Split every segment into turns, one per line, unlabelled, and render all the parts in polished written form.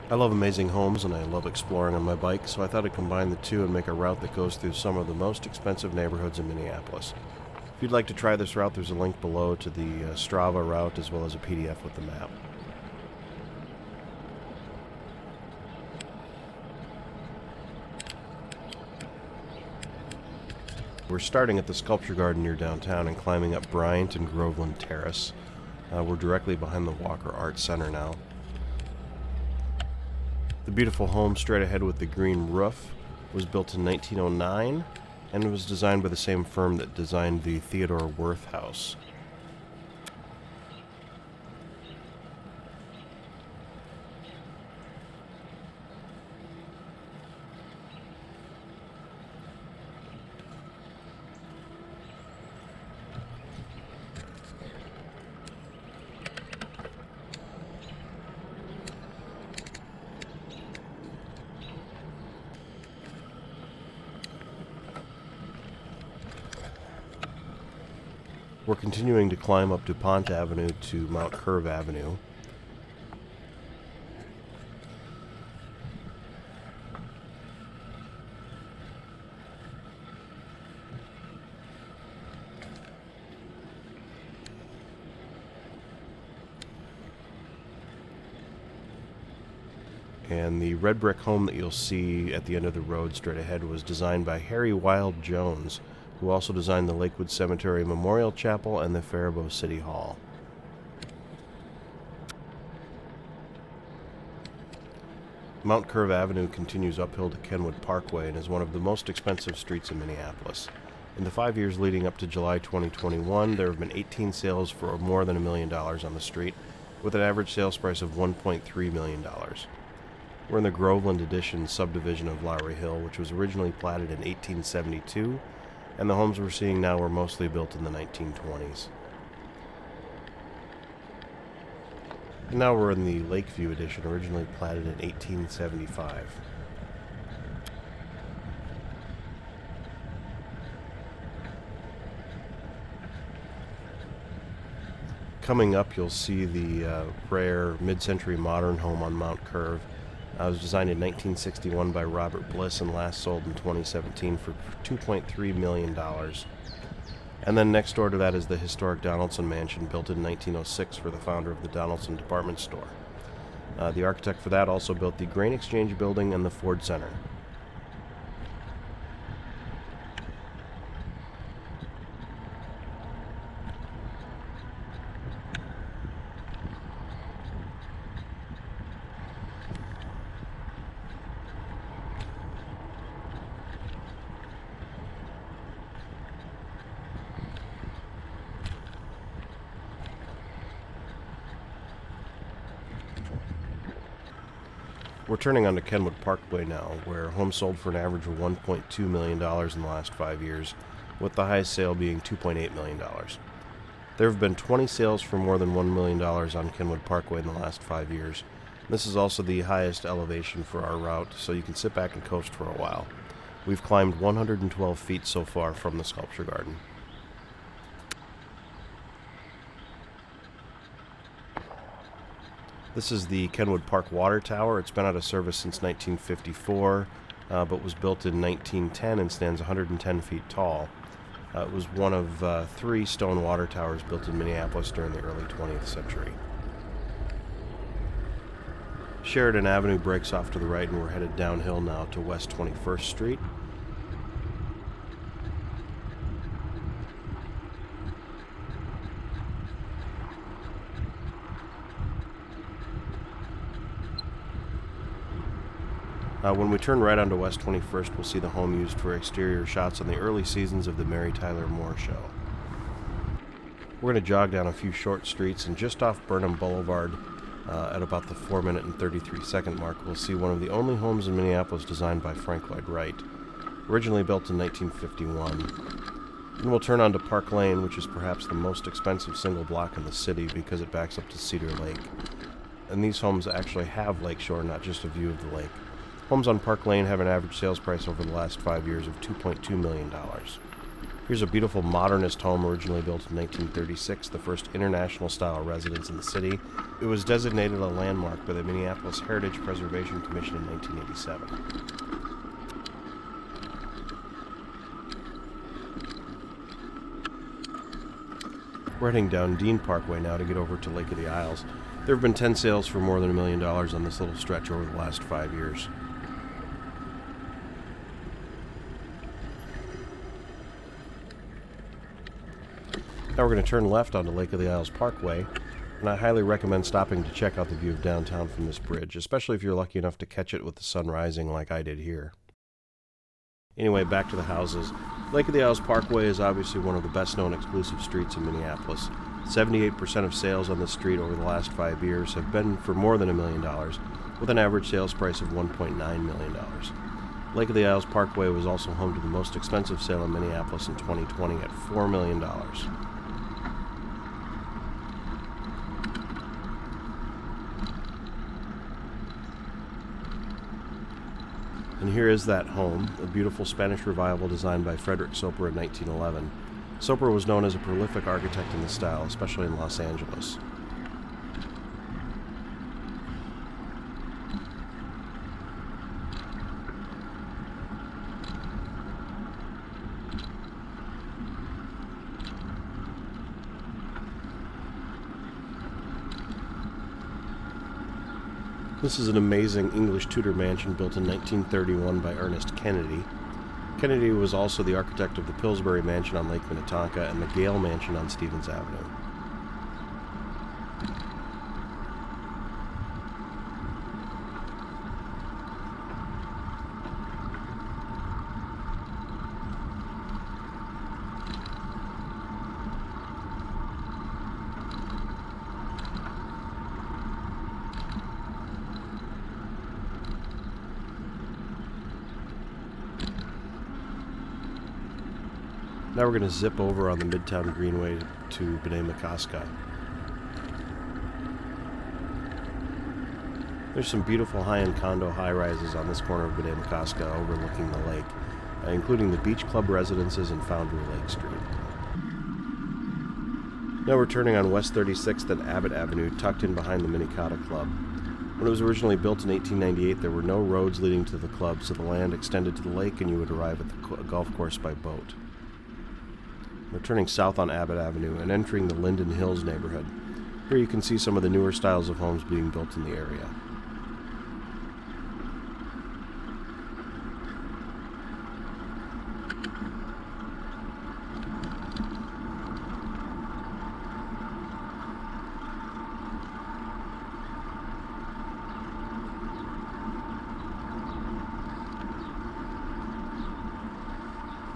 I love amazing homes and I love exploring on my bike, so I thought I'd combine the two and make a route that goes through some of the most expensive neighborhoods in Minneapolis. If you'd like to try this route, there's a link below to the Strava route as well as a PDF with the map. We're starting at the Sculpture Garden near downtown and climbing up Bryant and Groveland Terrace. We're directly behind the Walker Art Center now. The beautiful home straight ahead with the green roof was built in 1909 and it was designed by the same firm that designed the Theodore Wirth House. We're continuing to climb up DuPont Avenue to Mount Curve Avenue. And the red brick home that you'll see at the end of the road straight ahead was designed by Harry Wild Jones, who also designed the Lakewood Cemetery Memorial Chapel and the Faribault City Hall. Mount Curve Avenue continues uphill to Kenwood Parkway and is one of the most expensive streets in Minneapolis. In the 5 years leading up to July 2021, there have been 18 sales for more than $1 million on the street, with an average sales price of $1.3 million. We're in the Groveland Addition subdivision of Lowry Hill, which was originally platted in 1872, and the homes we're seeing now were mostly built in the 1920s. And now we're in the Lakeview Edition, originally platted in 1875. Coming up, you'll see the rare mid-century modern home on Mount Curve. It was designed in 1961 by Robert Bliss and last sold in 2017 for $2.3 million. And then next door to that is the historic Donaldson Mansion, built in 1906 for the founder of the Donaldson Department Store. The architect for that also built the Grain Exchange Building and the Ford Center. We're turning onto Kenwood Parkway now, where homes sold for an average of $1.2 million in the last 5 years, with the highest sale being $2.8 million. There have been 20 sales for more than $1 million on Kenwood Parkway in the last 5 years. This is also the highest elevation for our route, so you can sit back and coast for a while. We've climbed 112 feet so far from the Sculpture Garden. This is the Kenwood Park Water Tower. It's been out of service since 1954, but was built in 1910 and stands 110 feet tall. It was one of 3 stone water towers built in Minneapolis during the early 20th century. Sheridan Avenue breaks off to the right, and we're headed downhill now to West 21st Street. When we turn right onto West 21st, we'll see the home used for exterior shots on the early seasons of the Mary Tyler Moore Show. We're going to jog down a few short streets, and just off Burnham Boulevard, at about the 4-minute and 33-second mark, we'll see one of the only homes in Minneapolis designed by Frank Lloyd Wright, originally built in 1951. Then we'll turn onto Park Lane, which is perhaps the most expensive single block in the city because it backs up to Cedar Lake. And these homes actually have lakeshore, not just a view of the lake. Homes on Park Lane have an average sales price over the last 5 years of $2.2 million. Here's a beautiful modernist home originally built in 1936, the first international-style residence in the city. It was designated a landmark by the Minneapolis Heritage Preservation Commission in 1987. We're heading down Dean Parkway now to get over to Lake of the Isles. There have been 10 sales for more than $1 million on this little stretch over the last 5 years. Now we're going to turn left onto Lake of the Isles Parkway, and I highly recommend stopping to check out the view of downtown from this bridge, especially if you're lucky enough to catch it with the sun rising like I did here. Anyway, back to the houses. Lake of the Isles Parkway is obviously one of the best-known exclusive streets in Minneapolis. 78% of sales on this street over the last 5 years have been for more than $1 million, with an average sales price of $1.9 million. Lake of the Isles Parkway was also home to the most expensive sale in Minneapolis in 2020 at $4 million. And here is that home, a beautiful Spanish revival designed by Frederick Soper in 1911. Soper was known as a prolific architect in the style, especially in Los Angeles. This is an amazing English Tudor mansion built in 1931 by Ernest Kennedy. Kennedy was also the architect of the Pillsbury Mansion on Lake Minnetonka and the Gale Mansion on Stevens Avenue. Now we're going to zip over on the Midtown Greenway to Bde Maka Ska. There's some beautiful high-end condo high-rises on this corner of Bde Maka Ska overlooking the lake, including the Beach Club residences and Foundry Lake Street. Now we're turning on West 36th and Abbott Avenue, tucked in behind the Minnetonka Club. When it was originally built in 1898, there were no roads leading to the club, so the land extended to the lake and you would arrive at the golf course by boat. We're turning south on Abbott Avenue and entering the Linden Hills neighborhood. Here you can see some of the newer styles of homes being built in the area.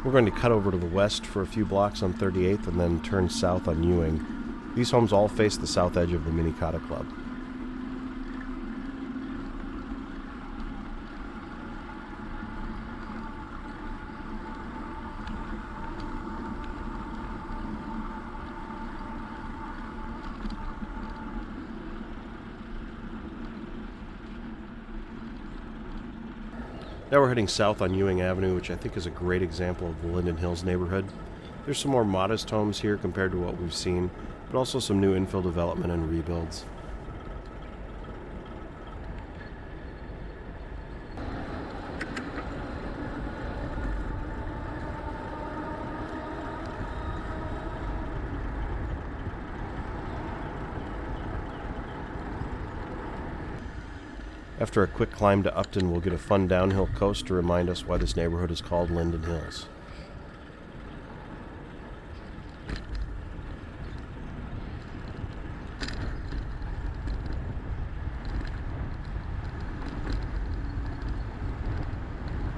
We're going to cut over to the west for a few blocks on 38th and then turn south on Ewing. These homes all face the south edge of the Minnetonka Club. Now we're heading south on Ewing Avenue, which I think is a great example of the Linden Hills neighborhood. There's some more modest homes here compared to what we've seen, but also some new infill development and rebuilds. After a quick climb to Upton, we'll get a fun downhill coast to remind us why this neighborhood is called Linden Hills.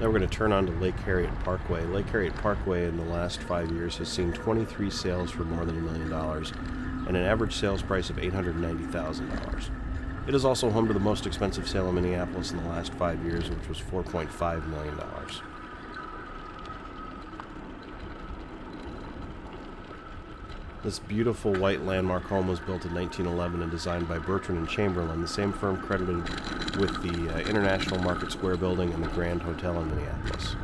Now we're going to turn on to Lake Harriet Parkway. Lake Harriet Parkway in the last 5 years has seen 23 sales for more than $1 million and an average sales price of $890,000. It is also home to the most expensive sale in Minneapolis in the last 5 years, which was $4.5 million. This beautiful white landmark home was built in 1911 and designed by Bertrand and Chamberlain, the same firm credited with the International Market Square building and the Grand Hotel in Minneapolis.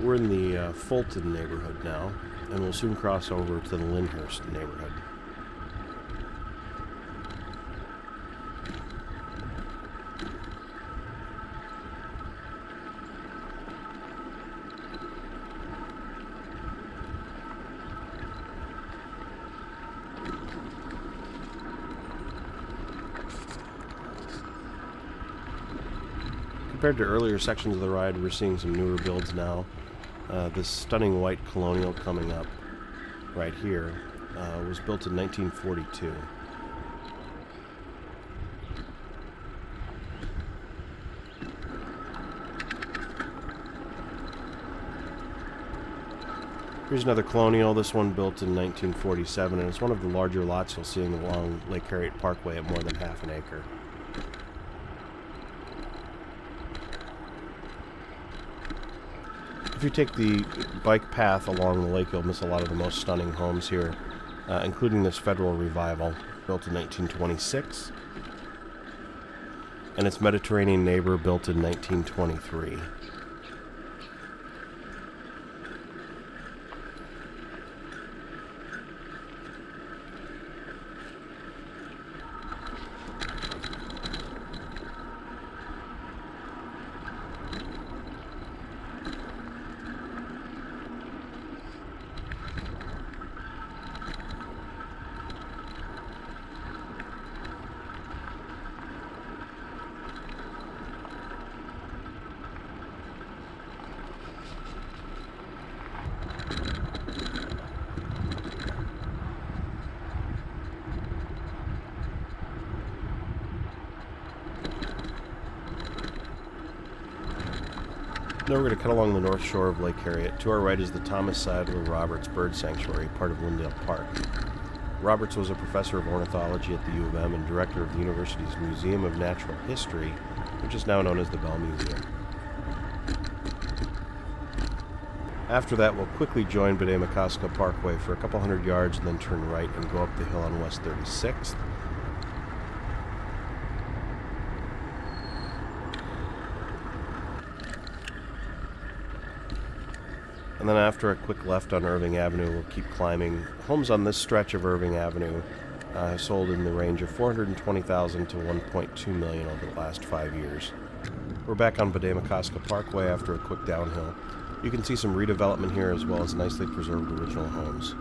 We're in the Fulton neighborhood now, and we'll soon cross over to the Lyndhurst neighborhood. Compared to earlier sections of the ride, we're seeing some newer builds now. This stunning white colonial coming up right here was built in 1942. Here's another colonial, this one built in 1947, and it's one of the larger lots you'll see along Lake Harriet Parkway at more than half an acre. If you take the bike path along the lake, you'll miss a lot of the most stunning homes here, including this Federal Revival, built in 1926, and its Mediterranean neighbor, built in 1923. Now we're going to cut along the north shore of Lake Harriet. To our right is the Thomas Sadler Roberts Bird Sanctuary, part of Linden Park. Roberts was a professor of ornithology at the U of M and director of the university's Museum of Natural History, which is now known as the Bell Museum. After that, we'll quickly join Bde Maka Ska Parkway for a couple hundred yards and then turn right and go up the hill on West 36th. And then after a quick left on Irving Avenue, we'll keep climbing. Homes on this stretch of Irving Avenue have sold in the range of $420,000 to $1.2 million over the last 5 years. We're back on Bde Maka Ska Parkway after a quick downhill. You can see some redevelopment here as well as nicely preserved original homes.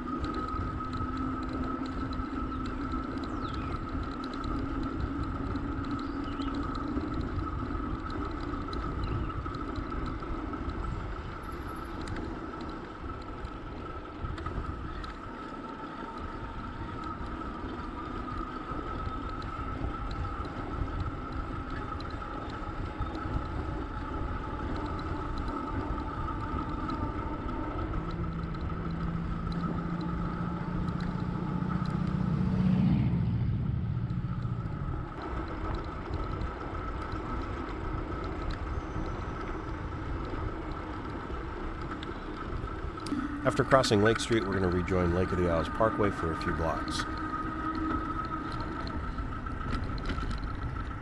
After crossing Lake Street, we're going to rejoin Lake of the Isles Parkway for a few blocks.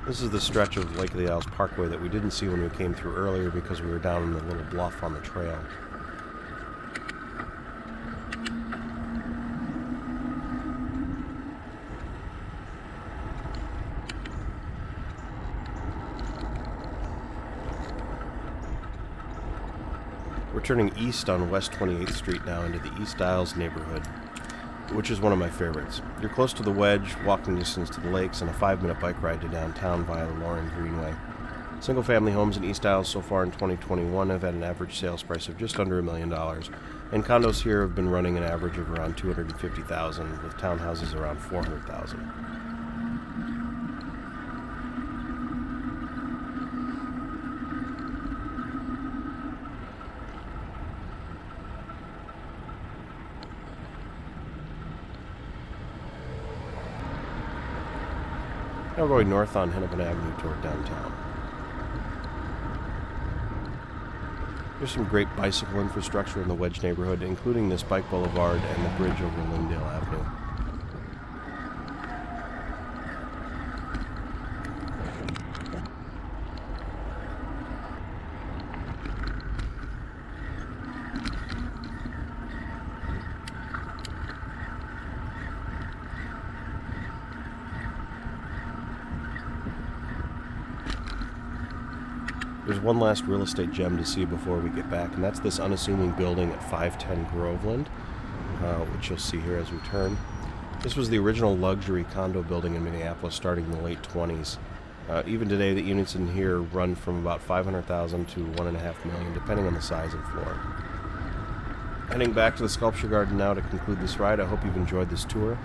This is the stretch of Lake of the Isles Parkway that we didn't see when we came through earlier because we were down in the little bluff on the trail. We're turning east on West 28th Street now into the East Isles neighborhood, which is one of my favorites. You're close to the Wedge, walking distance to the lakes, and a 5-minute bike ride to downtown via the Midtown Greenway. Single-family homes in East Isles so far in 2021 have had an average sales price of just under $1 million, and condos here have been running an average of around $250,000, with townhouses around $400,000. Now we're going north on Hennepin Avenue toward downtown. There's some great bicycle infrastructure in the Wedge neighborhood, including this bike boulevard and the bridge over Lynden Avenue. There's one last real estate gem to see before we get back, and that's this unassuming building at 510 Groveland, which you'll see here as we turn. This was the original luxury condo building in Minneapolis starting in the late 20s. Even today, the units in here run from about $500,000 to $1.5 million, depending on the size and floor. Heading back to the Sculpture Garden now to conclude this ride. I hope you've enjoyed this tour.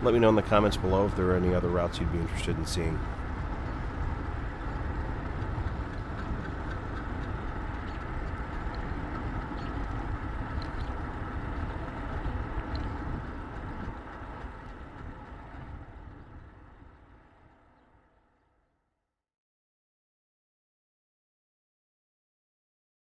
Let me know in the comments below if there are any other routes you'd be interested in seeing.